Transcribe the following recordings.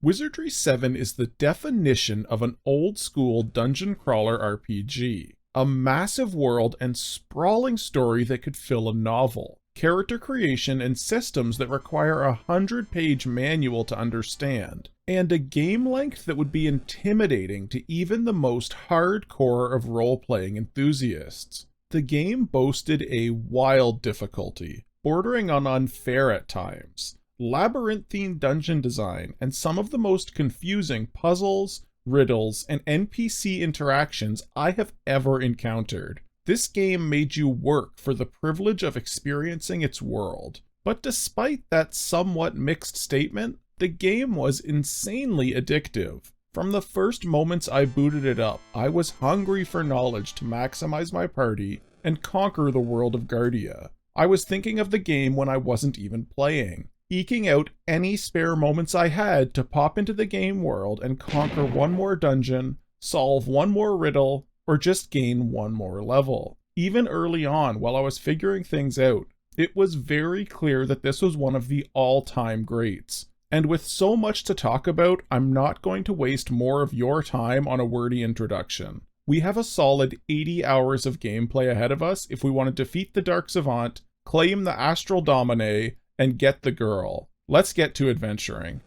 Wizardry 7 is the definition of an old-school dungeon crawler RPG. A massive world and sprawling story that could fill a novel. Character creation and systems that require a 100-page manual to understand. And a game length that would be intimidating to even the most hardcore of role-playing enthusiasts. The game boasted a wild difficulty, bordering on unfair at times. Labyrinthine dungeon design, and some of the most confusing puzzles, riddles, and NPC interactions I have ever encountered. This game made you work for the privilege of experiencing its world. But despite that somewhat mixed statement, the game was insanely addictive. From the first moments I booted it up, I was hungry for knowledge to maximize my party and conquer the world of Guardia. I was thinking of the game when I wasn't even playing, eking out any spare moments I had to pop into the game world and conquer one more dungeon, solve one more riddle, or just gain one more level. Even early on, while I was figuring things out, it was very clear that this was one of the all-time greats. And with so much to talk about, I'm not going to waste more of your time on a wordy introduction. We have a solid 80 hours of gameplay ahead of us if we want to defeat the Dark Savant, claim the Astral Domine, and get the girl. Let's get to adventuring.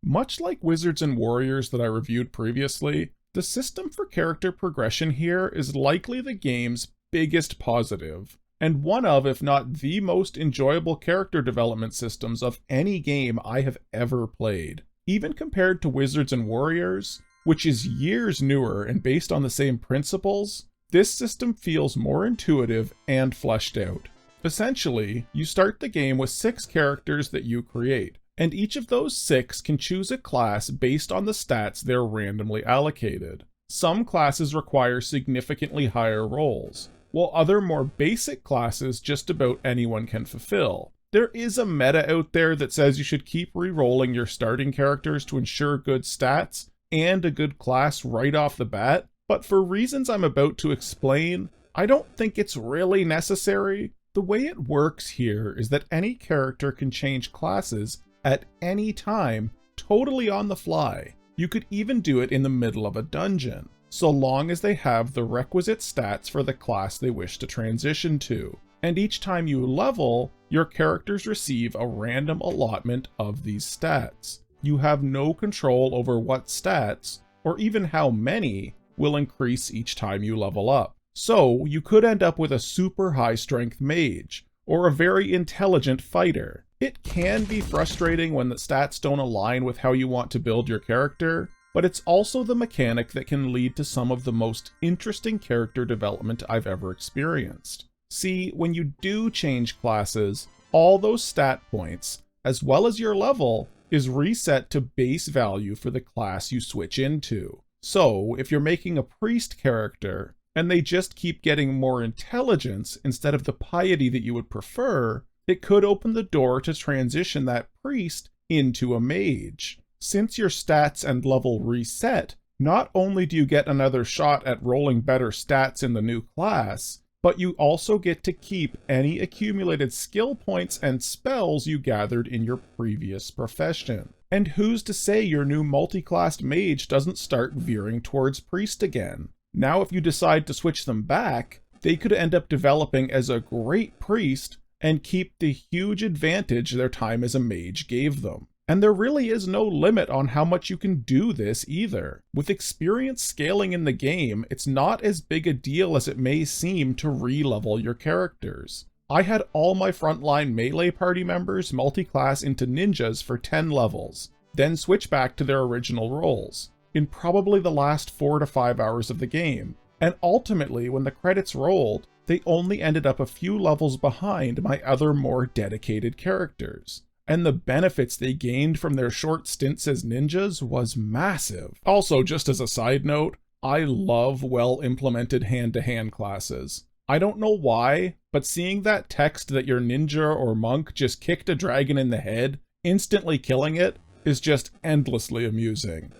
Much like Wizards and Warriors that I reviewed previously, the system for character progression here is likely the game's biggest positive, and one of, if not the most enjoyable character development systems of any game I have ever played. Even compared to Wizards and Warriors, which is years newer and based on the same principles, this system feels more intuitive and fleshed out. Essentially, you start the game with 6 characters that you create, and each of those 6 can choose a class based on the stats they're randomly allocated. Some classes require significantly higher rolls, while other more basic classes just about anyone can fulfill. There is a meta out there that says you should keep re-rolling your starting characters to ensure good stats and a good class right off the bat, but for reasons I'm about to explain, I don't think it's really necessary. The way it works here is that any character can change classes at any time, totally on the fly. You could even do it in the middle of a dungeon, so long as they have the requisite stats for the class they wish to transition to. And each time you level, your characters receive a random allotment of these stats. You have no control over what stats, or even how many, will increase each time you level up. So you could end up with a super high strength mage, or a very intelligent fighter. It can be frustrating when the stats don't align with how you want to build your character, but it's also the mechanic that can lead to some of the most interesting character development I've ever experienced. See, when you do change classes, all those stat points, as well as your level, is reset to base value for the class you switch into. So, if you're making a priest character, and they just keep getting more intelligence instead of the piety that you would prefer, it could open the door to transition that priest into a mage. Since your stats and level reset, not only do you get another shot at rolling better stats in the new class, but you also get to keep any accumulated skill points and spells you gathered in your previous profession. And who's to say your new multi-classed mage doesn't start veering towards priest again? Now if you decide to switch them back, they could end up developing as a great priest and keep the huge advantage their time as a mage gave them. And there really is no limit on how much you can do this either. With experience scaling in the game, it's not as big a deal as it may seem to re-level your characters. I had all my frontline melee party members multi-class into ninjas for 10 levels, then switch back to their original roles, in probably the last 4 to 5 hours of the game. And ultimately, when the credits rolled, they only ended up a few levels behind my other more dedicated characters. And the benefits they gained from their short stints as ninjas was massive. Also, just as a side note, I love well-implemented hand-to-hand classes. I don't know why, but seeing that text that your ninja or monk just kicked a dragon in the head, instantly killing it, is just endlessly amusing.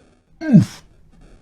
Oof.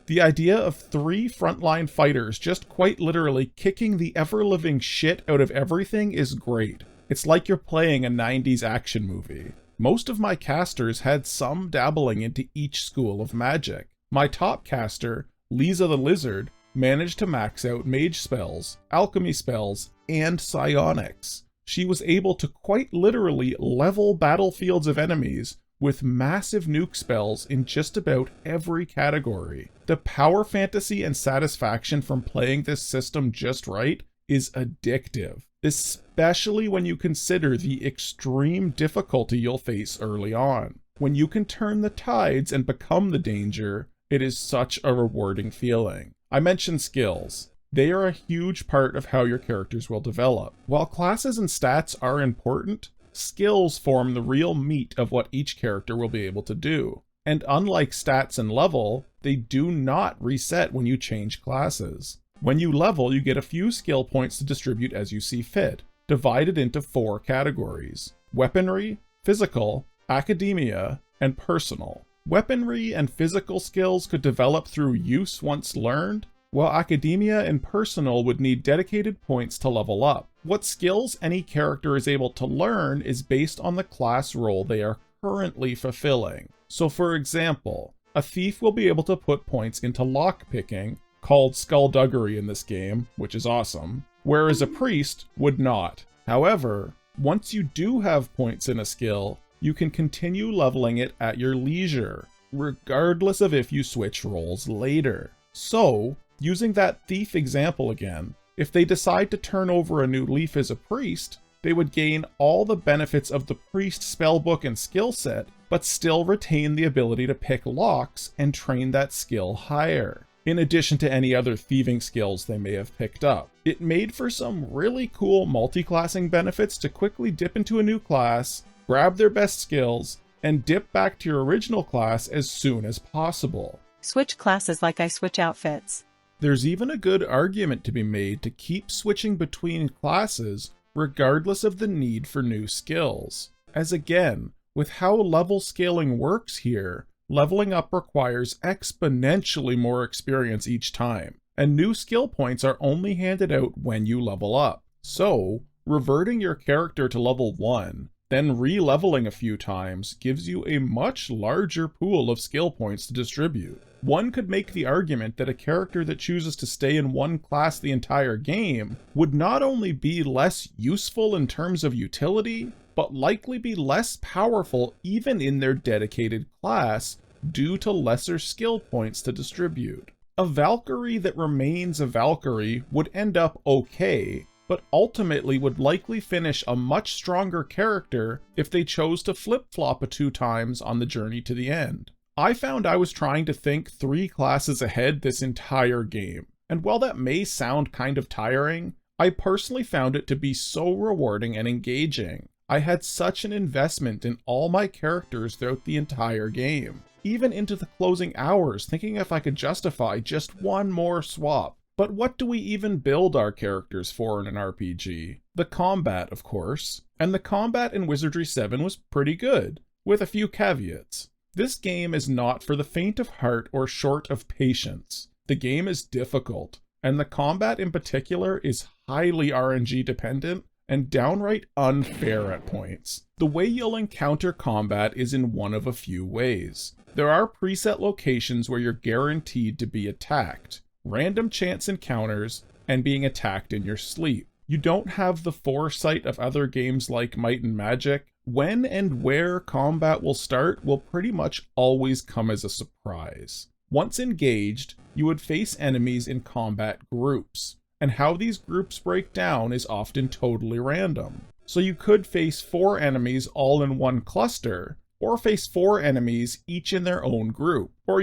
The idea of 3 frontline fighters just quite literally kicking the ever-living shit out of everything is great. It's like you're playing a 90s action movie. Most of my casters had some dabbling into each school of magic. My top caster, Lisa the Lizard, managed to max out mage spells, alchemy spells, and psionics. She was able to quite literally level battlefields of enemies with massive nuke spells in just about every category. The power fantasy and satisfaction from playing this system just right is addictive, especially when you consider the extreme difficulty you'll face early on. When you can turn the tides and become the danger, it is such a rewarding feeling. I mentioned skills. They are a huge part of how your characters will develop. While classes and stats are important, skills form the real meat of what each character will be able to do. And unlike stats and level, they do not reset when you change classes. When you level, you get a few skill points to distribute as you see fit, divided into 4 categories: weaponry, physical, academia, and personal. Weaponry and physical skills could develop through use once learned, while academia and personal would need dedicated points to level up. What skills any character is able to learn is based on the class role they are currently fulfilling. So for example, a thief will be able to put points into lockpicking, called skullduggery in this game, which is awesome, whereas a priest would not. However, once you do have points in a skill, you can continue leveling it at your leisure, regardless of if you switch roles later. So, using that thief example again, if they decide to turn over a new leaf as a priest, they would gain all the benefits of the priest spellbook and skill set, but still retain the ability to pick locks and train that skill higher, in addition to any other thieving skills they may have picked up. It made for some really cool multi-classing benefits to quickly dip into a new class, grab their best skills, and dip back to your original class as soon as possible. Switch classes like I switch outfits. There's even a good argument to be made to keep switching between classes regardless of the need for new skills. As again, with how level scaling works here, leveling up requires exponentially more experience each time, and new skill points are only handed out when you level up. So, reverting your character to level 1, then re-leveling a few times gives you a much larger pool of skill points to distribute. One could make the argument that a character that chooses to stay in one class the entire game would not only be less useful in terms of utility, but likely be less powerful even in their dedicated class due to lesser skill points to distribute. A Valkyrie that remains a Valkyrie would end up okay, but ultimately would likely finish a much stronger character if they chose to flip-flop a 2 times on the journey to the end. I found I was trying to think 3 classes ahead this entire game, and while that may sound kind of tiring, I personally found it to be so rewarding and engaging. I had such an investment in all my characters throughout the entire game, even into the closing hours thinking if I could justify just one more swap. But what do we even build our characters for in an RPG? The combat, of course. And the combat in Wizardry 7 was pretty good, with a few caveats. This game is not for the faint of heart or short of patience. The game is difficult, and the combat in particular is highly RNG dependent and downright unfair at points. The way you'll encounter combat is in one of a few ways. There are preset locations where you're guaranteed to be attacked, random chance encounters, and being attacked in your sleep. You don't have the foresight of other games like Might and Magic. When and where combat will start will pretty much always come as a surprise. Once engaged, you would face enemies in combat groups, and how these groups break down is often totally random. So you could face 4 enemies all in one cluster, or face 4 enemies each in their own group, or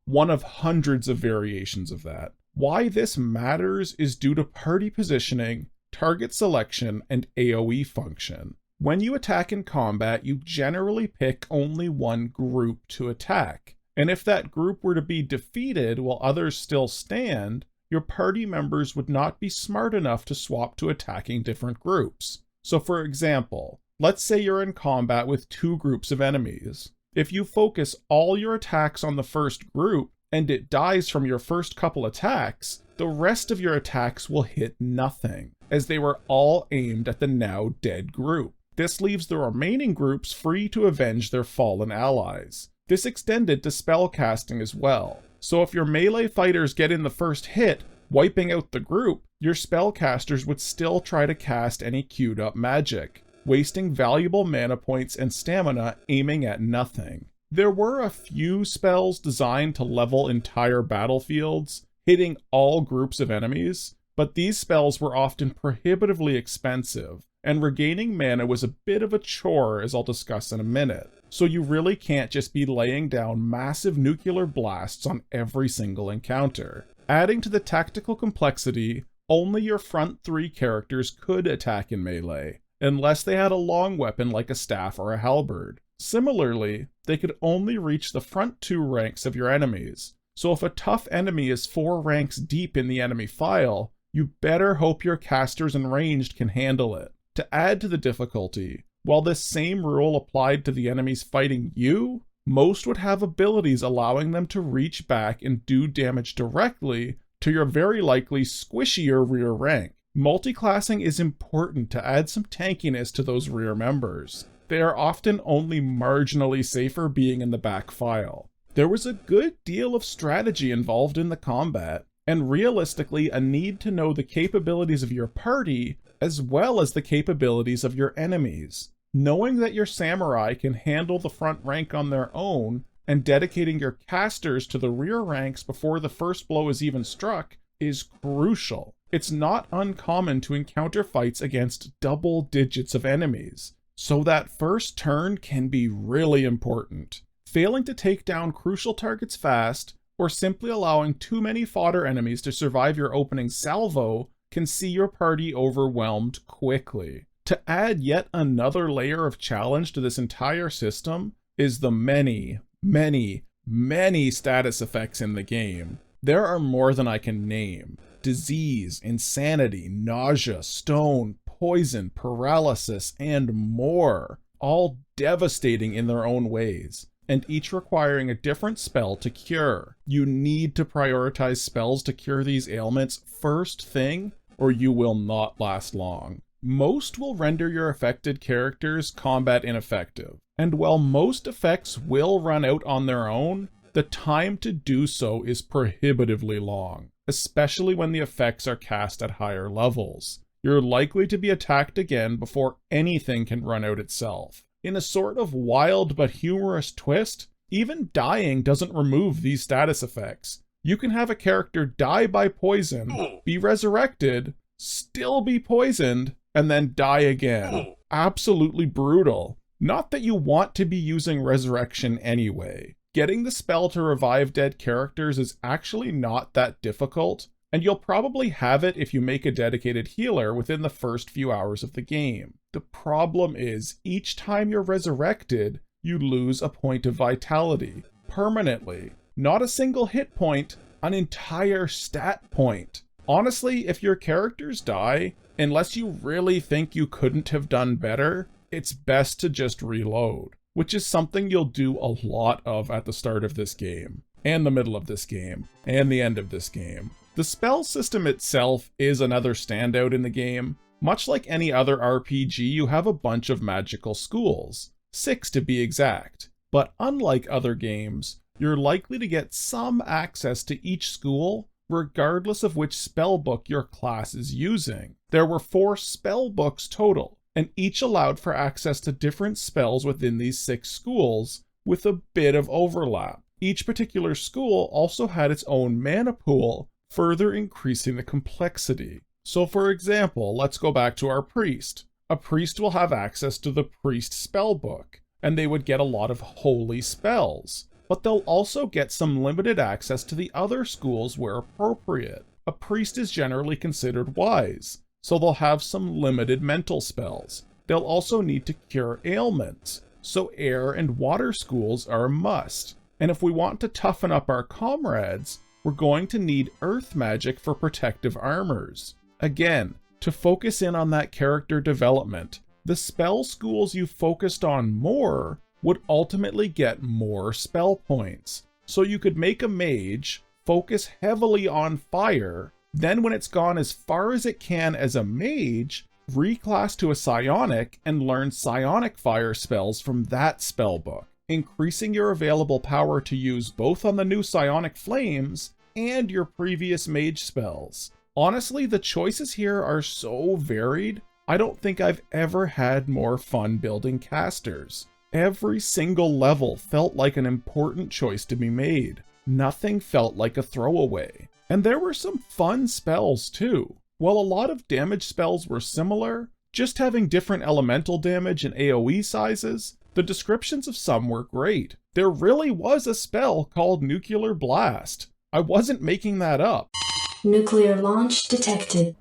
one of hundreds of variations of that. Why this matters is due to party positioning, target selection, and AoE function. When you attack in combat, you generally pick only one group to attack, and if that group were to be defeated while others still stand, your party members would not be smart enough to swap to attacking different groups. So for example, let's say you're in combat with 2 groups of enemies. If you focus all your attacks on the first group, and it dies from your first couple attacks, the rest of your attacks will hit nothing, as they were all aimed at the now dead group. This leaves the remaining groups free to avenge their fallen allies. This extended to spellcasting as well. So if your melee fighters get in the first hit, wiping out the group, your spellcasters would still try to cast any queued up magic, wasting valuable mana points and stamina aiming at nothing. There were a few spells designed to level entire battlefields, hitting all groups of enemies, but these spells were often prohibitively expensive, and regaining mana was a bit of a chore, as I'll discuss in a minute. So you really can't just be laying down massive nuclear blasts on every single encounter. Adding to the tactical complexity, only your front 3 characters could attack in melee, unless they had a long weapon like a staff or a halberd. Similarly, they could only reach the front 2 ranks of your enemies, so if a tough enemy is 4 ranks deep in the enemy file, you better hope your casters and ranged can handle it. To add to the difficulty, while this same rule applied to the enemies fighting you, most would have abilities allowing them to reach back and do damage directly to your very likely squishier rear rank. Multiclassing is important to add some tankiness to those rear members. They are often only marginally safer being in the back file. There was a good deal of strategy involved in the combat, and realistically a need to know the capabilities of your party as well as the capabilities of your enemies. Knowing that your samurai can handle the front rank on their own and dedicating your casters to the rear ranks before the first blow is even struck is crucial. It's not uncommon to encounter fights against double digits of enemies, so that first turn can be really important. Failing to take down crucial targets fast, or simply allowing too many fodder enemies to survive your opening salvo can see your party overwhelmed quickly. To add yet another layer of challenge to this entire system is the many status effects in the game. There are more than I can name. Disease, insanity, nausea, stone, poison, paralysis, and more, all devastating in their own ways, and each requiring a different spell to cure. You need to prioritize spells to cure these ailments first thing, or you will not last long. Most will render your affected characters combat ineffective, and while most effects will run out on their own, the time to do so is prohibitively long, especially when the effects are cast at higher levels. You're likely to be attacked again before anything can run out itself. In a sort of wild but humorous twist, even dying doesn't remove these status effects. You can have a character die by poison, be resurrected, still be poisoned, and then die again. Absolutely brutal. Not that you want to be using resurrection anyway. Getting the spell to revive dead characters is actually not that difficult, and you'll probably have it if you make a dedicated healer within the first few hours of the game. The problem is, each time you're resurrected, you lose a point of vitality, permanently. Not a single hit point, an entire stat point. Honestly, if your characters die, unless you really think you couldn't have done better, it's best to just reload, which is something you'll do a lot of at the start of this game, and the middle of this game, and the end of this game. The spell system itself is another standout in the game. Much like any other RPG, you have a bunch of magical schools, 6 to be exact. But unlike other games, you're likely to get some access to each school, regardless of which spellbook your class is using. There were 4 spellbooks total, and each allowed for access to different spells within these 6 schools, with a bit of overlap. Each particular school also had its own mana pool, further increasing the complexity. So for example, let's go back to our priest. A priest will have access to the priest spellbook, and they would get a lot of holy spells, but they'll also get some limited access to the other schools where appropriate. A priest is generally considered wise, so they'll have some limited mental spells. They'll also need to cure ailments, so air and water schools are a must. And if we want to toughen up our comrades, we're going to need earth magic for protective armors. Again, to focus in on that character development, the spell schools you focused on more would ultimately get more spell points. So you could make a mage, focus heavily on fire, then when it's gone as far as it can as a mage, reclass to a psionic and learn psionic fire spells from that spellbook, increasing your available power to use both on the new psionic flames and your previous mage spells. Honestly, the choices here are so varied, I don't think I've ever had more fun building casters. Every single level felt like an important choice to be made. Nothing felt like a throwaway. And there were some fun spells too. While a lot of damage spells were similar, just having different elemental damage and AoE sizes, the descriptions of some were great. There really was a spell called Nuclear Blast. I wasn't making that up. Nuclear launch detected.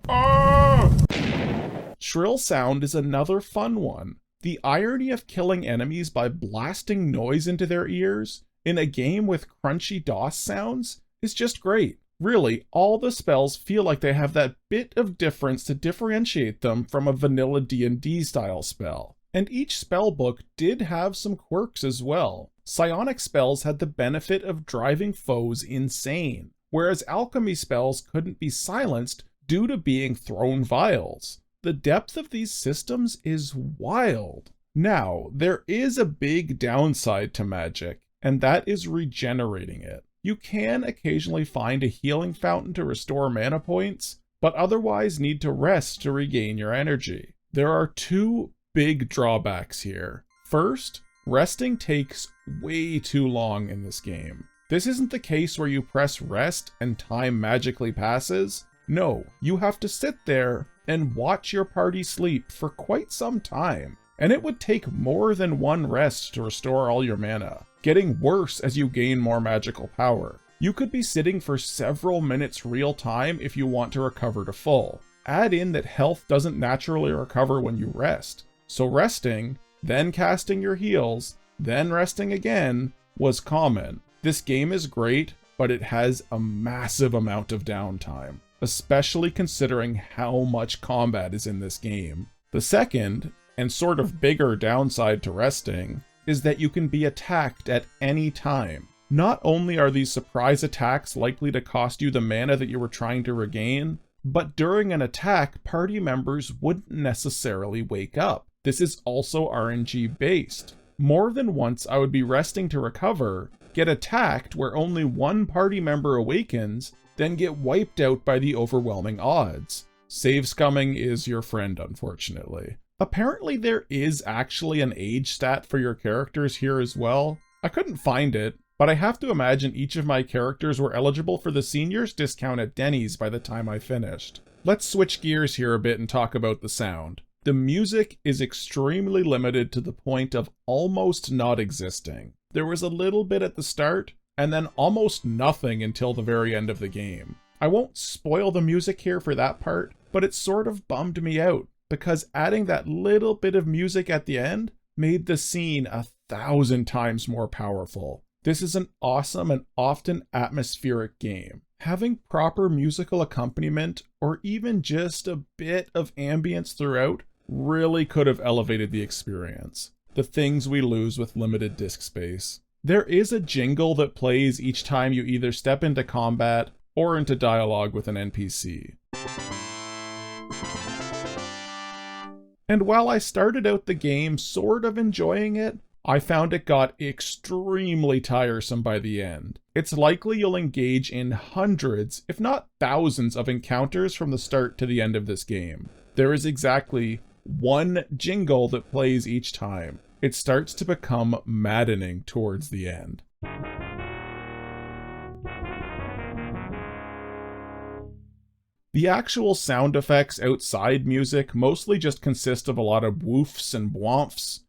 Shrill sound is another fun one. The irony of killing enemies by blasting noise into their ears in a game with crunchy DOS sounds is just great. Really, all the spells feel like they have that bit of difference to differentiate them from a vanilla D&D style spell. And each spellbook did have some quirks as well. Psionic spells had the benefit of driving foes insane, whereas alchemy spells couldn't be silenced due to being thrown vials. The depth of these systems is wild. Now, there is a big downside to magic, and that is regenerating it. You can occasionally find a healing fountain to restore mana points, but otherwise need to rest to regain your energy. There are two big drawbacks here. First, resting takes way too long in this game. This isn't the case where you press rest and time magically passes. No, you have to sit there and watch your party sleep for quite some time, and it would take more than one rest to restore all your mana, getting worse as you gain more magical power. You could be sitting for several minutes real time if you want to recover to full. Add in that health doesn't naturally recover when you rest, so resting, then casting your heals, then resting again was common. This game is great, but it has a massive amount of downtime, especially considering how much combat is in this game. The second, and sort of bigger downside to resting, is that you can be attacked at any time. Not only are these surprise attacks likely to cost you the mana that you were trying to regain, but during an attack, party members wouldn't necessarily wake up. This is also RNG based. More than once I would be resting to recover, get attacked where only one party member awakens, then get wiped out by the overwhelming odds. Save scumming is your friend, unfortunately. Apparently there is actually an age stat for your characters here as well. I couldn't find it, but I have to imagine each of my characters were eligible for the seniors discount at Denny's by the time I finished. Let's switch gears here a bit and talk about the sound. The music is extremely limited to the point of almost not existing. There was a little bit at the start, and then almost nothing until the very end of the game. I won't spoil the music here for that part, but it sort of bummed me out, because adding that little bit of music at the end made the scene 1,000 times more powerful. This is an awesome and often atmospheric game. Having proper musical accompaniment, or even just a bit of ambience throughout, really could have elevated the experience. The things we lose with limited disk space. There is a jingle that plays each time you either step into combat or into dialogue with an NPC. And while I started out the game sort of enjoying it, I found it got extremely tiresome by the end. It's likely you'll engage in hundreds, if not thousands, of encounters from the start to the end of this game. There is exactly one jingle that plays each time. It starts to become maddening towards the end. The actual sound effects outside music mostly just consist of a lot of woofs and bwomfs.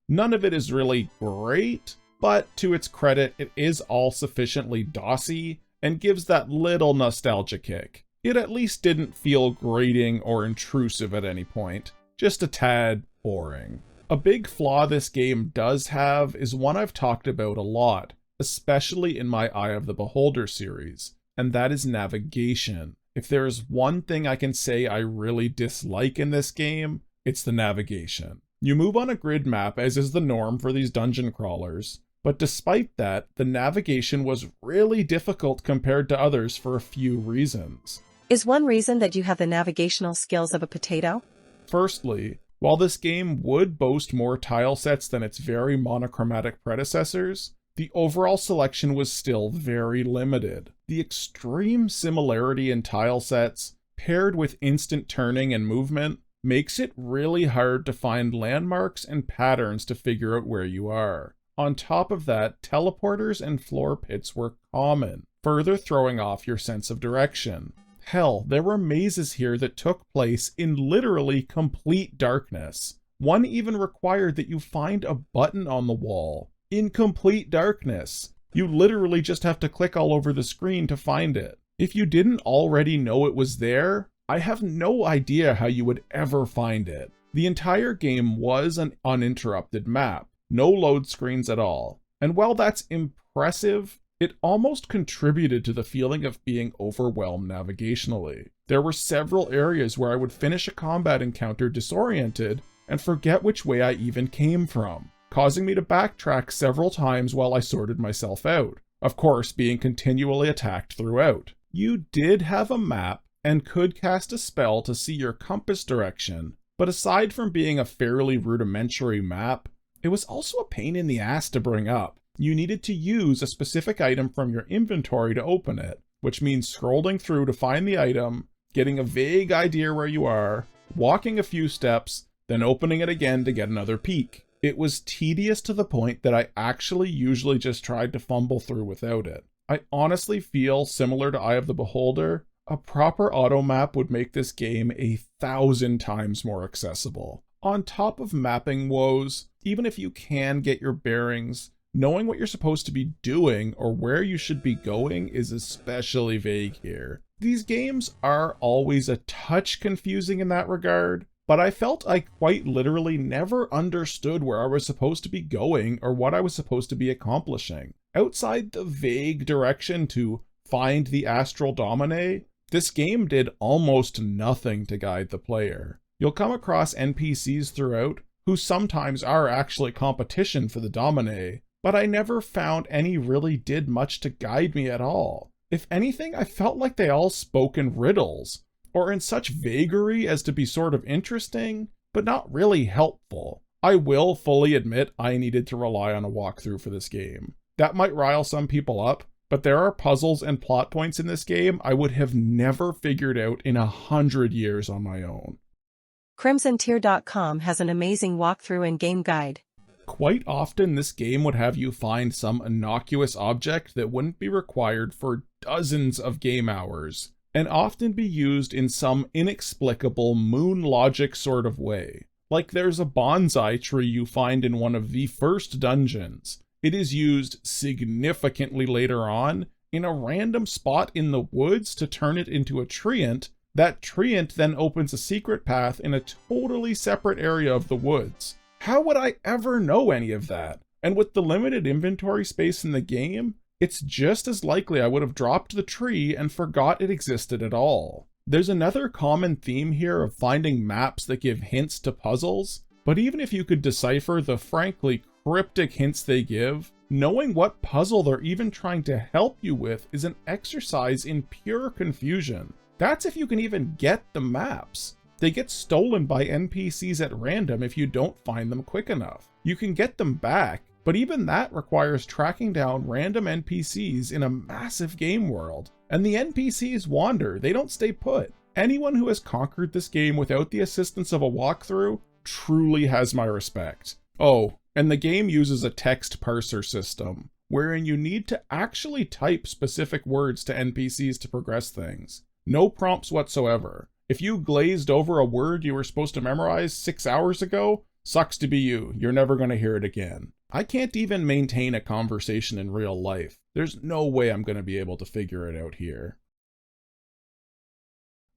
None of it is really great, but to its credit, it is all sufficiently DOSy and gives that little nostalgia kick. It at least didn't feel grating or intrusive at any point, just a tad boring. A big flaw this game does have is one I've talked about a lot, especially in my Eye of the Beholder series, and that is navigation. If there's one thing I can say I really dislike in this game, it's the navigation. You move on a grid map, as is the norm for these dungeon crawlers, but despite that, the navigation was really difficult compared to others for a few reasons. Is one reason that you have the navigational skills of a potato? Firstly, while this game would boast more tile sets than its very monochromatic predecessors, the overall selection was still very limited. The extreme similarity in tile sets, paired with instant turning and movement, makes it really hard to find landmarks and patterns to figure out where you are. On top of that, teleporters and floor pits were common, further throwing off your sense of direction. Hell, there were mazes here that took place in literally complete darkness. One even required that you find a button on the wall. In complete darkness. You literally just have to click all over the screen to find it. If you didn't already know it was there, I have no idea how you would ever find it. The entire game was an uninterrupted map. No load screens at all. And while that's impressive, it almost contributed to the feeling of being overwhelmed navigationally. There were several areas where I would finish a combat encounter disoriented and forget which way I even came from, causing me to backtrack several times while I sorted myself out, of course being continually attacked throughout. You did have a map and could cast a spell to see your compass direction, but aside from being a fairly rudimentary map, it was also a pain in the ass to bring up. You needed to use a specific item from your inventory to open it, which means scrolling through to find the item, getting a vague idea where you are, walking a few steps, then opening it again to get another peek. It was tedious to the point that I actually usually just tried to fumble through without it. I honestly feel, similar to Eye of the Beholder, a proper auto map would make this game 1,000 times more accessible. On top of mapping woes, even if you can get your bearings, knowing what you're supposed to be doing or where you should be going is especially vague here. These games are always a touch confusing in that regard, but I felt I quite literally never understood where I was supposed to be going or what I was supposed to be accomplishing. Outside the vague direction to find the Astral Domine, this game did almost nothing to guide the player. You'll come across NPCs throughout who sometimes are actually competition for the Domine, but I never found any really did much to guide me at all. If anything, I felt like they all spoke in riddles, or in such vagary as to be sort of interesting, but not really helpful. I will fully admit I needed to rely on a walkthrough for this game. That might rile some people up, but there are puzzles and plot points in this game I would have never figured out in 100 years on my own. CrimsonTier.com has an amazing walkthrough and game guide. Quite often this game would have you find some innocuous object that wouldn't be required for dozens of game hours, and often be used in some inexplicable moon logic sort of way. Like there's a bonsai tree you find in one of the first dungeons. It is used significantly later on in a random spot in the woods to turn it into a treant. That treant then opens a secret path in a totally separate area of the woods. How would I ever know any of that? And with the limited inventory space in the game, it's just as likely I would have dropped the tree and forgot it existed at all. There's another common theme here of finding maps that give hints to puzzles, but even if you could decipher the frankly cryptic hints they give, knowing what puzzle they're even trying to help you with is an exercise in pure confusion. That's if you can even get the maps. They get stolen by NPCs at random if you don't find them quick enough. You can get them back, but even that requires tracking down random NPCs in a massive game world. And the NPCs wander, they don't stay put. Anyone who has conquered this game without the assistance of a walkthrough truly has my respect. Oh, and the game uses a text parser system, wherein you need to actually type specific words to NPCs to progress things. No prompts whatsoever. If you glazed over a word you were supposed to memorize 6 hours ago, sucks to be you. You're never going to hear it again. I can't even maintain a conversation in real life. There's no way I'm going to be able to figure it out here.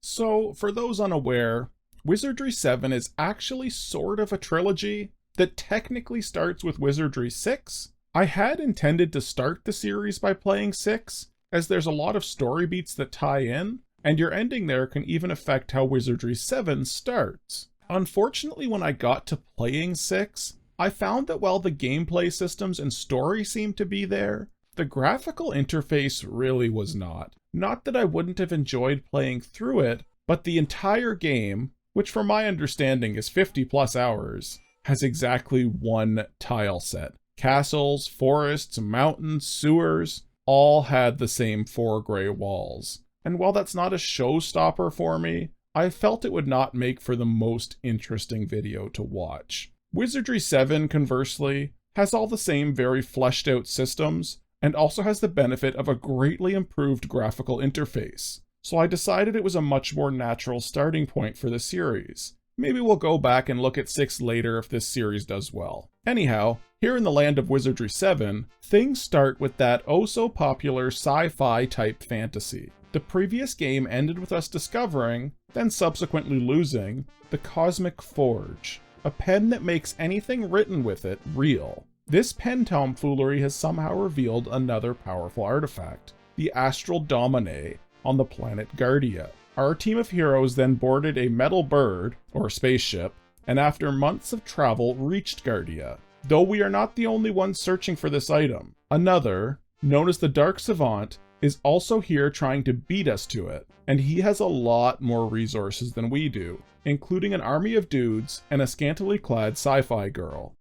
So, for those unaware, Wizardry 7 is actually sort of a trilogy that technically starts with Wizardry 6. I had intended to start the series by playing 6, as there's a lot of story beats that tie in, and your ending there can even affect how Wizardry 7 starts. Unfortunately, when I got to playing 6, I found that while the gameplay systems and story seemed to be there, the graphical interface really was not. Not that I wouldn't have enjoyed playing through it, but the entire game, which from my understanding is 50 plus hours, has exactly one tile set. Castles, forests, mountains, sewers, all had the same 4 gray walls. And while that's not a showstopper for me, I felt it would not make for the most interesting video to watch. Wizardry 7, conversely, has all the same very fleshed out systems, and also has the benefit of a greatly improved graphical interface. So I decided it was a much more natural starting point for the series. Maybe we'll go back and look at 6 later if this series does well. Anyhow, here in the land of Wizardry 7, things start with that oh-so-popular sci-fi type fantasy. The previous game ended with us discovering, then subsequently losing, the Cosmic Forge, a pen that makes anything written with it real. This pen tomfoolery has somehow revealed another powerful artifact, the Astral Domine, on the planet Guardia. Our team of heroes then boarded a metal bird, or spaceship, and after months of travel reached Guardia. Though we are not the only ones searching for this item. Another, known as the Dark Savant, is also here trying to beat us to it, and he has a lot more resources than we do, including an army of dudes and a scantily clad sci-fi girl.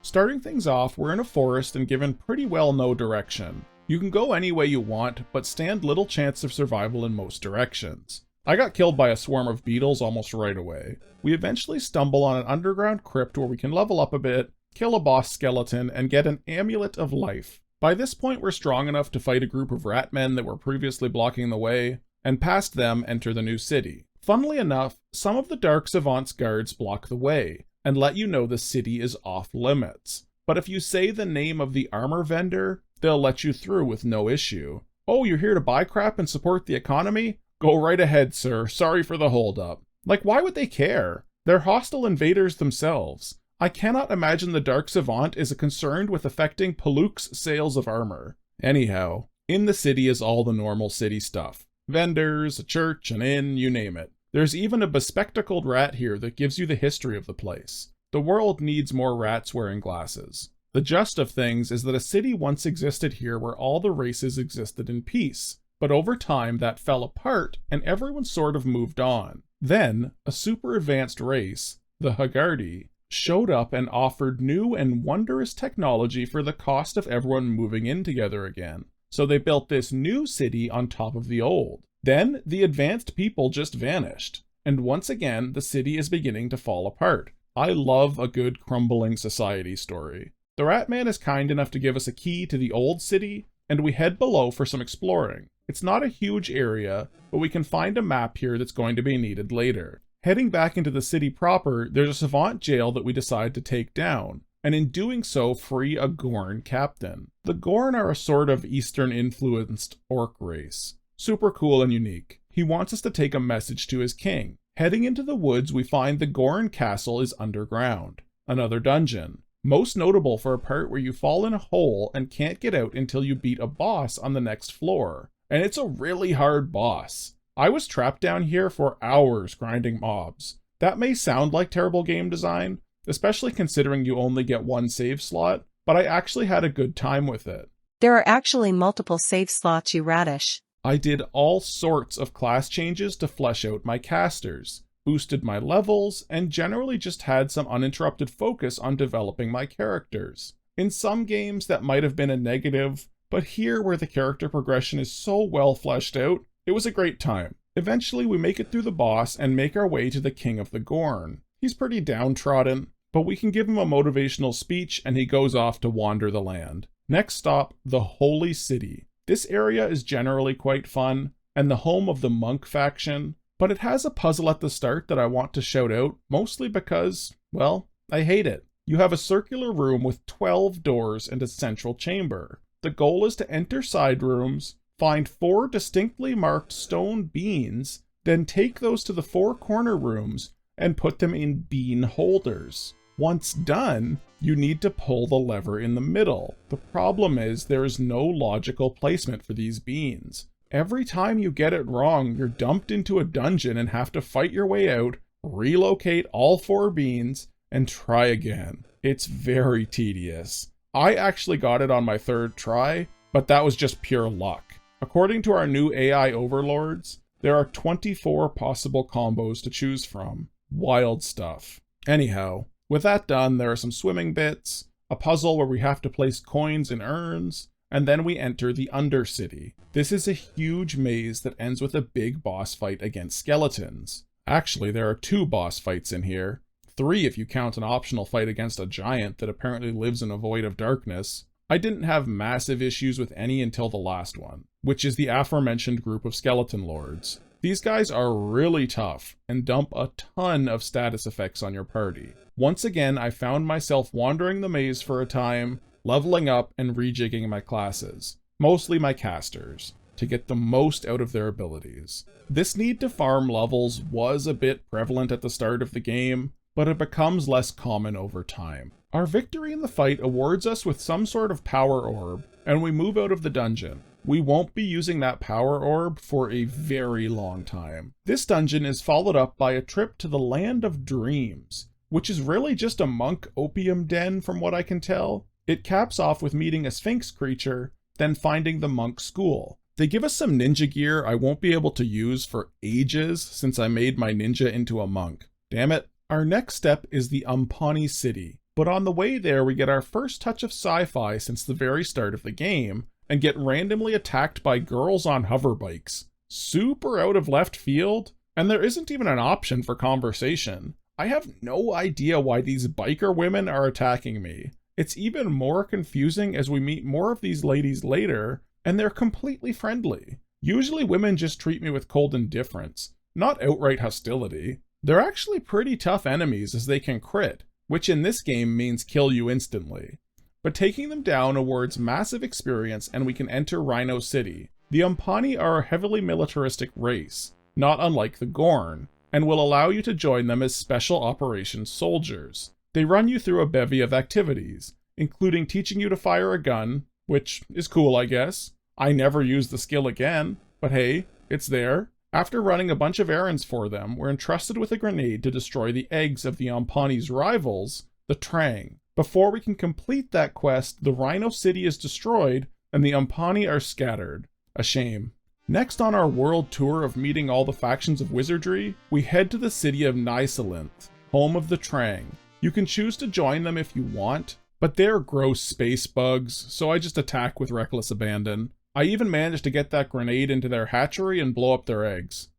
Starting things off, we're in a forest and given pretty well no direction. You can go any way you want, but stand little chance of survival in most directions. I got killed by a swarm of beetles almost right away. We eventually stumble on an underground crypt where we can level up a bit, kill a boss skeleton, and get an Amulet of Life. By this point, we're strong enough to fight a group of rat men that were previously blocking the way, and past them enter the new city. Funnily enough, some of the Dark Savant's guards block the way, and let you know the city is off limits. But if you say the name of the armor vendor, they'll let you through with no issue. Oh, you're here to buy crap and support the economy? Go right ahead, sir. Sorry for the holdup. Like, why would they care? They're hostile invaders themselves. I cannot imagine the Dark Savant is concerned with affecting Paluk's sales of armor. Anyhow, in the city is all the normal city stuff. Vendors, a church, an inn, you name it. There's even a bespectacled rat here that gives you the history of the place. The world needs more rats wearing glasses. The gist of things is that a city once existed here where all the races existed in peace, but over time that fell apart and everyone sort of moved on. Then, a super advanced race, the Hagardi, showed up and offered new and wondrous technology for the cost of everyone moving in together again. So they built this new city on top of the old. Then the advanced people just vanished, and once again the city is beginning to fall apart. I love a good crumbling society story. The Ratman is kind enough to give us a key to the old city, and we head below for some exploring. It's not a huge area, but we can find a map here that's going to be needed later. Heading back into the city proper, there's a Savant jail that we decide to take down, and in doing so free a Gorn captain. The Gorn are a sort of Eastern-influenced orc race. Super cool and unique. He wants us to take a message to his king. Heading into the woods, we find the Gorn castle is underground. Another dungeon. Most notable for a part where you fall in a hole and can't get out until you beat a boss on the next floor. And it's a really hard boss. I was trapped down here for hours grinding mobs. That may sound like terrible game design, especially considering you only get one save slot, but I actually had a good time with it. There are actually multiple save slots, you radish. I did all sorts of class changes to flesh out my casters, boosted my levels, and generally just had some uninterrupted focus on developing my characters. In some games that might have been a negative, but here where the character progression is so well fleshed out, it was a great time. Eventually we make it through the boss and make our way to the King of the Gorn. He's pretty downtrodden, but we can give him a motivational speech and he goes off to wander the land. Next stop, the Holy City. This area is generally quite fun, and the home of the monk faction, but it has a puzzle at the start that I want to shout out, mostly because, well, I hate it. You have a circular room with 12 doors and a central chamber. The goal is to enter side rooms, find 4 distinctly marked stone beans, then take those to the 4 corner rooms and put them in bean holders. Once done, you need to pull the lever in the middle. The problem is there is no logical placement for these beans. Every time you get it wrong, you're dumped into a dungeon and have to fight your way out, relocate all 4 beans, and try again. It's very tedious. I actually got it on my 3rd try, but that was just pure luck. According to our new AI overlords, there are 24 possible combos to choose from. Wild stuff. Anyhow, with that done, there are some swimming bits, a puzzle where we have to place coins in urns, and then we enter the Undercity. This is a huge maze that ends with a big boss fight against skeletons. Actually, there are 2 boss fights in here. 3 if you count an optional fight against a giant that apparently lives in a void of darkness. I didn't have massive issues with any until the last one, which is the aforementioned group of skeleton lords. These guys are really tough and dump a ton of status effects on your party. Once again, I found myself wandering the maze for a time, leveling up and rejigging my classes, mostly my casters, to get the most out of their abilities. This need to farm levels was a bit prevalent at the start of the game, but it becomes less common over time. Our victory in the fight awards us with some sort of power orb, and we move out of the dungeon. We won't be using that power orb for a very long time. This dungeon is followed up by a trip to the Land of Dreams, which is really just a monk opium den from what I can tell. It caps off with meeting a sphinx creature, then finding the monk school. They give us some ninja gear I won't be able to use for ages since I made my ninja into a monk. Damn it. Our next step is the Umpani City, but on the way there we get our first touch of sci-fi since the very start of the game, and get randomly attacked by girls on hoverbikes. Super out of left field, and there isn't even an option for conversation. I have no idea why these biker women are attacking me. It's even more confusing as we meet more of these ladies later, and they're completely friendly. Usually women just treat me with cold indifference, not outright hostility. They're actually pretty tough enemies as they can crit, which in this game means kill you instantly. But taking them down awards massive experience and we can enter Rhino City. The Umpani are a heavily militaristic race, not unlike the Gorn, and will allow you to join them as special operations soldiers. They run you through a bevy of activities, including teaching you to fire a gun, which is cool I guess. I never used the skill again, but hey, it's there. After running a bunch of errands for them, we're entrusted with a grenade to destroy the eggs of the Umpani's rivals, the Trang. Before we can complete that quest, the Rhino City is destroyed and the Umpani are scattered. A shame. Next on our world tour of meeting all the factions of Wizardry, we head to the city of Nysalinth, home of the Trang. You can choose to join them if you want, but they're gross space bugs, so I just attack with reckless abandon. I even managed to get that grenade into their hatchery and blow up their eggs.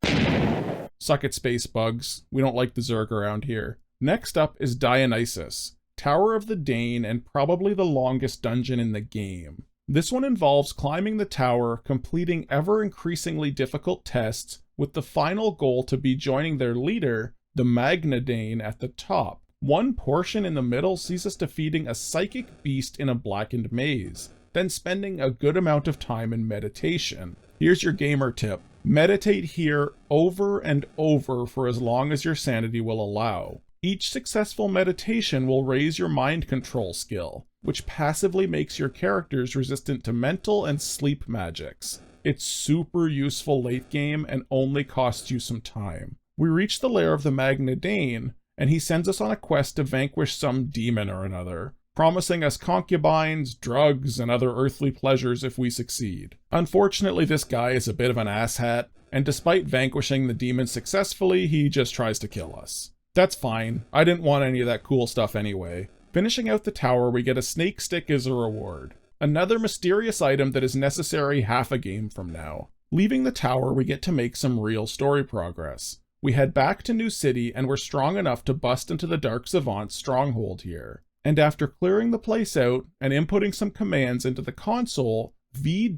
Suck it, space bugs. We don't like the Zerg around here. Next up is Dionysus, Tower of the Dane and probably the longest dungeon in the game. This one involves climbing the tower, completing ever-increasingly difficult tests, with the final goal to be joining their leader, the Magnadane, at the top. One portion in the middle sees us defeating a psychic beast in a blackened maze, then spending a good amount of time in meditation. Here's your gamer tip. Meditate here over and over for as long as your sanity will allow. Each successful meditation will raise your mind control skill, which passively makes your characters resistant to mental and sleep magics. It's super useful late game and only costs you some time. We reach the lair of the Magnadane, and he sends us on a quest to vanquish some demon or another, promising us concubines, drugs, and other earthly pleasures if we succeed. Unfortunately, this guy is a bit of an asshat, and despite vanquishing the demon successfully, he just tries to kill us. That's fine, I didn't want any of that cool stuff anyway. Finishing out the tower, we get a snake stick as a reward, another mysterious item that is necessary half a game from now. Leaving the tower, we get to make some real story progress. We head back to New City, and we're strong enough to bust into the Dark Savant's stronghold here. And after clearing the place out and inputting some commands into the console, V.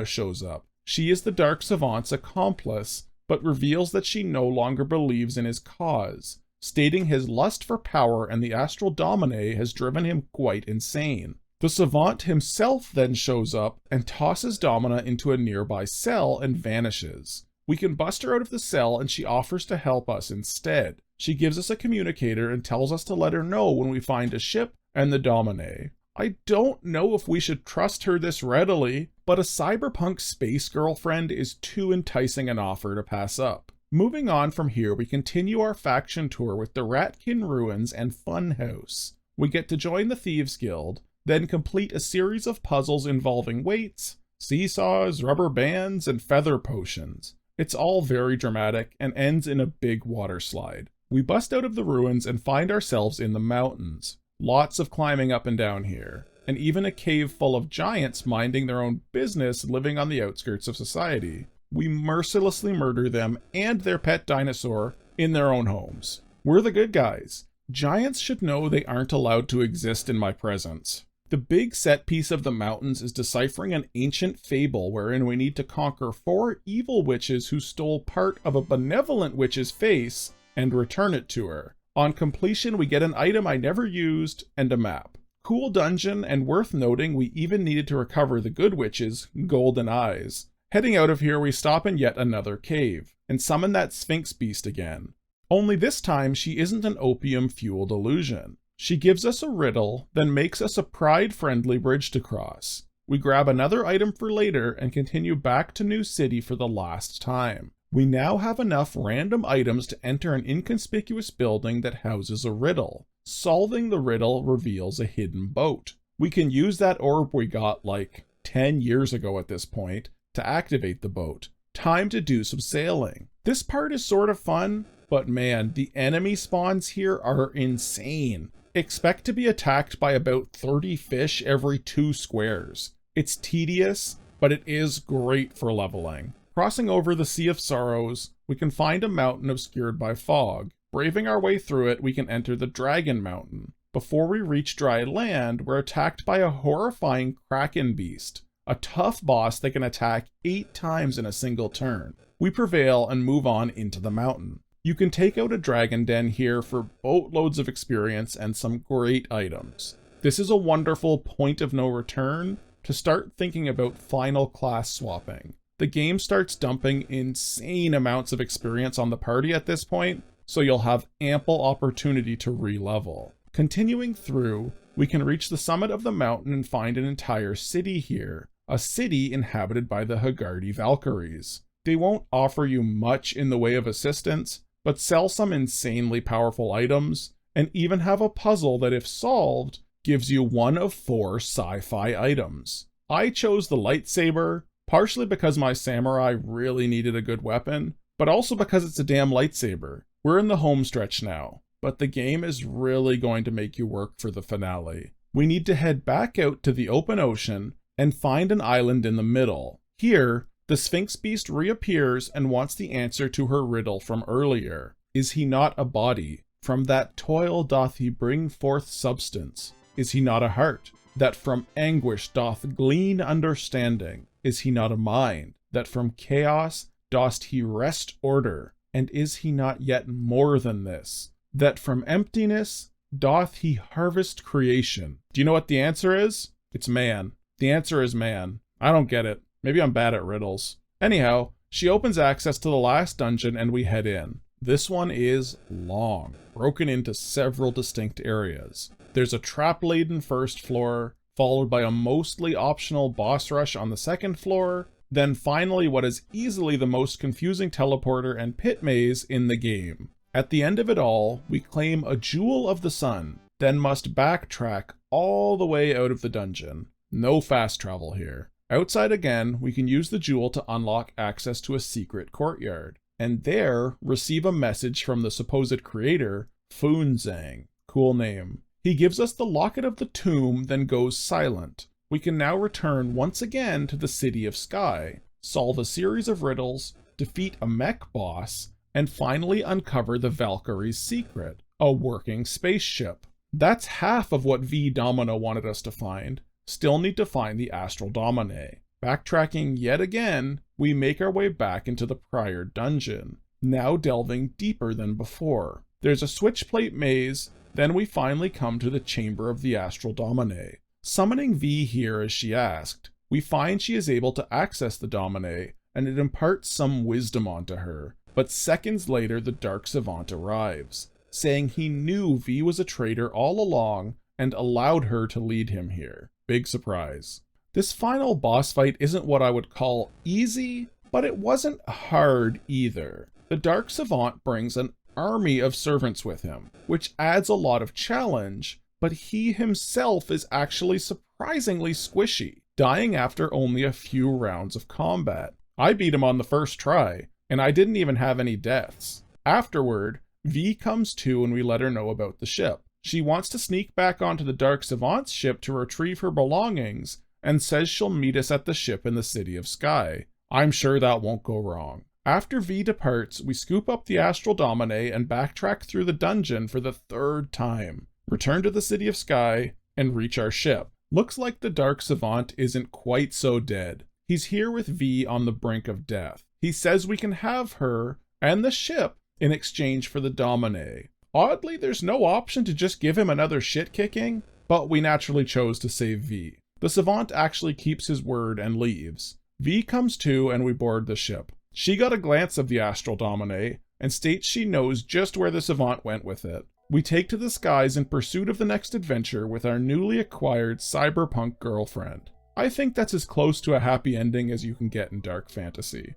shows up. She is the Dark Savant's accomplice, but reveals that she no longer believes in his cause, stating his lust for power and the Astral Domine has driven him quite insane. The Savant himself then shows up and tosses Domina into a nearby cell and vanishes. We can bust her out of the cell and she offers to help us instead. She gives us a communicator and tells us to let her know when we find a ship and the Domine. I don't know if we should trust her this readily, but a cyberpunk space girlfriend is too enticing an offer to pass up. Moving on from here, we continue our faction tour with the Ratkin Ruins and Funhouse. We get to join the Thieves Guild, then complete a series of puzzles involving weights, seesaws, rubber bands, and feather potions. It's all very dramatic and ends in a big water slide. We bust out of the ruins and find ourselves in the mountains. Lots of climbing up and down here, and even a cave full of giants minding their own business living on the outskirts of society. We mercilessly murder them and their pet dinosaur in their own homes. We're the good guys. Giants should know they aren't allowed to exist in my presence. The big set piece of the mountains is deciphering an ancient fable wherein we need to conquer 4 evil witches who stole part of a benevolent witch's face and return it to her. On completion, we get an item I never used and a map. Cool dungeon, and worth noting, we even needed to recover the good witch's golden eyes. Heading out of here, we stop in yet another cave and summon that Sphinx beast again. Only this time, she isn't an opium-fueled illusion. She gives us a riddle, then makes us a pride-friendly bridge to cross. We grab another item for later and continue back to New City for the last time. We now have enough random items to enter an inconspicuous building that houses a riddle. Solving the riddle reveals a hidden boat. We can use that orb we got like 10 years ago at this point to activate the boat. Time to do some sailing. This part is sort of fun, but man, the enemy spawns here are insane. Expect to be attacked by about 30 fish every 2 squares. It's tedious, but it is great for leveling. Crossing over the Sea of Sorrows, we can find a mountain obscured by fog. Braving our way through it, we can enter the Dragon Mountain. Before we reach dry land, we're attacked by a horrifying Kraken beast, a tough boss that can attack 8 times in a single turn. We prevail and move on into the mountain. You can take out a dragon den here for boatloads of experience and some great items. This is a wonderful point of no return to start thinking about final class swapping. The game starts dumping insane amounts of experience on the party at this point, so you'll have ample opportunity to re-level. Continuing through, we can reach the summit of the mountain and find an entire city here, a city inhabited by the Hagardi Valkyries. They won't offer you much in the way of assistance, but sell some insanely powerful items, and even have a puzzle that, if solved, gives you 1 of 4 sci-fi items. I chose the lightsaber, partially because my samurai really needed a good weapon, but also because it's a damn lightsaber. We're in the home stretch now, but the game is really going to make you work for the finale. We need to head back out to the open ocean and find an island in the middle. Here, the Sphinx Beast reappears and wants the answer to her riddle from earlier. Is he not a body? From that toil doth he bring forth substance. Is he not a heart? That from anguish doth glean understanding. Is he not a mind? That from chaos dost he wrest order? And is he not yet more than this? That from emptiness doth he harvest creation? Do you know what the answer is? It's man. The answer is man. I don't get it. Maybe I'm bad at riddles. Anyhow, she opens access to the last dungeon and we head in. This one is long, broken into several distinct areas. There's a trap-laden first floor, followed by a mostly optional boss rush on the second floor, then finally what is easily the most confusing teleporter and pit maze in the game. At the end of it all, we claim a Jewel of the Sun, then must backtrack all the way out of the dungeon. No fast travel here. Outside again, we can use the jewel to unlock access to a secret courtyard, and there receive a message from the supposed creator, Funzang. Cool name. He gives us the Locket of the Tomb, then goes silent. We can now return once again to the City of Sky, solve a series of riddles, defeat a mech boss, and finally uncover the Valkyrie's secret, a working spaceship. That's half of what V Domino wanted us to find. Still need to find the Astral Domine. Backtracking yet again, we make our way back into the prior dungeon, now delving deeper than before. There's a switch plate maze, then we finally come to the Chamber of the Astral Domine. Summoning V here as she asked, we find she is able to access the Domine, and it imparts some wisdom onto her. But seconds later, the Dark Savant arrives, saying he knew V was a traitor all along and allowed her to lead him here. Big surprise. This final boss fight isn't what I would call easy, but it wasn't hard either. The Dark Savant brings an army of servants with him, which adds a lot of challenge, but he himself is actually surprisingly squishy, dying after only a few rounds of combat. I beat him on the first try, and I didn't even have any deaths. Afterward, V comes to and we let her know about the ship. She wants to sneak back onto the Dark Savant's ship to retrieve her belongings, and says she'll meet us at the ship in the City of Sky. I'm sure that won't go wrong. After V departs, we scoop up the Astral Domine and backtrack through the dungeon for the third time, return to the City of Sky, and reach our ship. Looks like the Dark Savant isn't quite so dead. He's here with V on the brink of death. He says we can have her and the ship in exchange for the Domine. Oddly, there's no option to just give him another shit-kicking, but we naturally chose to save V. The Savant actually keeps his word and leaves. V comes to and we board the ship. She got a glance of the Astral Domine and states she knows just where the Savant went with it. We take to the skies in pursuit of the next adventure with our newly acquired cyberpunk girlfriend. I think that's as close to a happy ending as you can get in dark fantasy.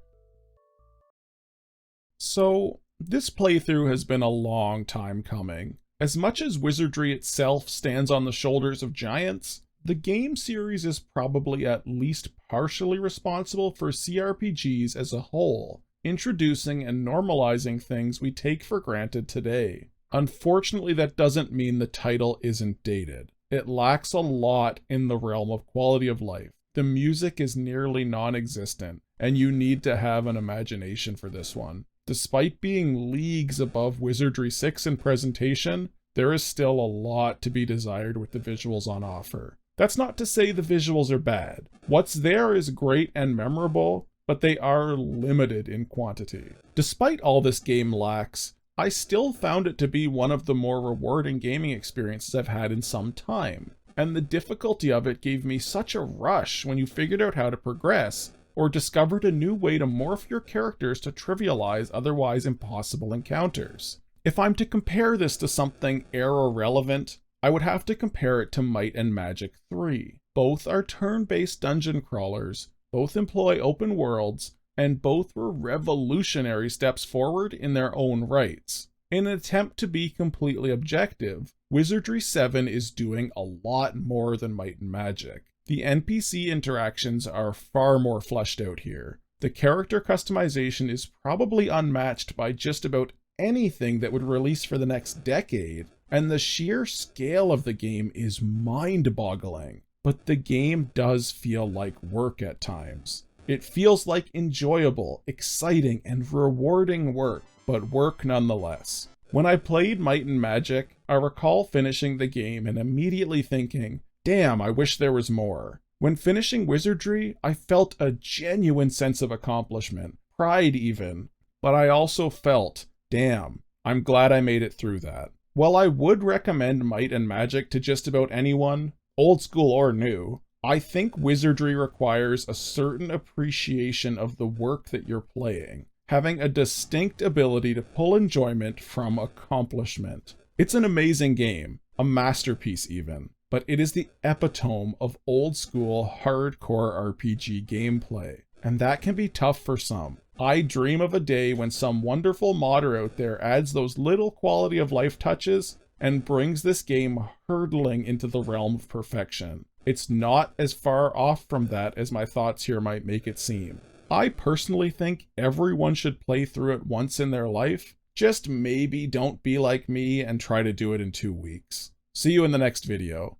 So, this playthrough has been a long time coming. As much as Wizardry itself stands on the shoulders of giants, the game series is probably at least partially responsible for CRPGs as a whole, introducing and normalizing things we take for granted today. Unfortunately, that doesn't mean the title isn't dated. It lacks a lot in the realm of quality of life. The music is nearly non-existent, and you need to have an imagination for this one. Despite being leagues above Wizardry 6 in presentation, there is still a lot to be desired with the visuals on offer. That's not to say the visuals are bad. What's there is great and memorable, but they are limited in quantity. Despite all this game lacks, I still found it to be one of the more rewarding gaming experiences I've had in some time, and the difficulty of it gave me such a rush when you figured out how to progress, or discovered a new way to morph your characters to trivialize otherwise impossible encounters. If I'm to compare this to something era relevant, I would have to compare it to Might and Magic 3. Both are turn-based dungeon crawlers, both employ open worlds, and both were revolutionary steps forward in their own rights. In an attempt to be completely objective, Wizardry 7 is doing a lot more than Might and Magic. The NPC interactions are far more fleshed out here. The character customization is probably unmatched by just about anything that would release for the next decade, and the sheer scale of the game is mind-boggling. But the game does feel like work at times. It feels like enjoyable, exciting, and rewarding work, but work nonetheless. When I played Might and Magic, I recall finishing the game and immediately thinking, damn, I wish there was more. When finishing Wizardry, I felt a genuine sense of accomplishment, pride even, but I also felt, damn, I'm glad I made it through that. While I would recommend Might and Magic to just about anyone, old school or new, I think Wizardry requires a certain appreciation of the work that you're playing, having a distinct ability to pull enjoyment from accomplishment. It's an amazing game, a masterpiece even, but it is the epitome of old school hardcore RPG gameplay, and that can be tough for some. I dream of a day when some wonderful modder out there adds those little quality of life touches and brings this game hurtling into the realm of perfection. It's not as far off from that as my thoughts here might make it seem. I personally think everyone should play through it once in their life. Just maybe don't be like me and try to do it in 2 weeks. See you in the next video.